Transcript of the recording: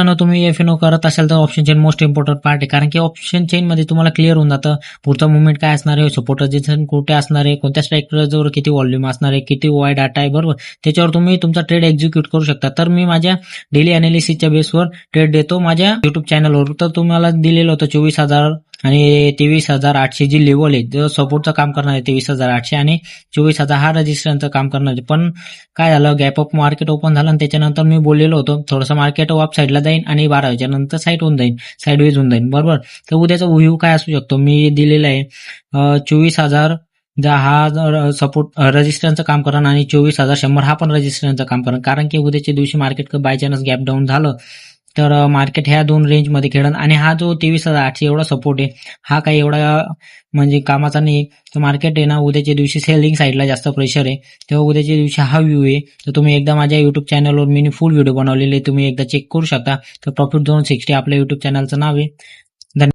मित्रांनो, तुम्ही F&O करत असाल तर option chain most important part आहे, कारण की ऑप्शन चेन मध्ये तुम्हाला क्लिअर होऊन जातं पुढचा मुवमेंट काय असणार आहे, सपोर्ट रेजिस्टन्स कुठे असणार आहे, कोणत्या स्ट्राईक जवळ किती व्हॉल्यूम असणार आहे, किती वाय डाटा आहे, बरोबर. त्याच्यावर तुम्ही तुमचा ट्रेड एक्झिक्यूट करू शकता. तर मी माझ्या डेली अनालिसिसच्या बेसवर ट्रेड देतो माझ्या युट्यूब चॅनलवर. तर तुम्हाला दिलेलं होतं 24,000 आणि 23,800 जी लेवल आहे, जो सपोर्टचं काम करणार आहे 23,800 आणि 24,000 हा रजिस्टरचं काम करणार आहे. पण काय झालं, गॅप अप मार्केट ओपन झालं आणि त्याच्यानंतर मी बोललेलो होतो थोडंसं मार्केट अप साईडला जाईल आणि 12 नंतर साईड होऊन जाईल, साईडवेज होऊन जाईल, बरोबर. तर उद्याचा व्ह्यू काय असू शकतो मी दिलेला आहे 24,000 हा सपोर्ट रजिस्टरचं काम करा आणि 24,100 हा पण रजिस्टरचं काम करा. कारण की उद्याच्या दिवशी market by chance gap down झालं तर मार्केट ह्या दोन रेंजमध्ये खेळन. आणि हा जो 23,800 एवढा सपोर्ट आहे हा काही एवढा म्हणजे कामाचा नाही. तर मार्केट आहे ना उद्याच्या दिवशी सेलिंग साईडला जास्त प्रेशर आहे, तेव्हा उद्याच्या दिवशी हा व्ह्यू आहे. तर तुम्ही एकदा माझ्या युट्यूब चॅनलवर मी फुल व्हिडिओ बनवलेले तुम्ही एकदा चेक करू शकता. तर प्रॉफिट झोन 60 आपल्या युट्यूब चॅनलचं नाव आहे.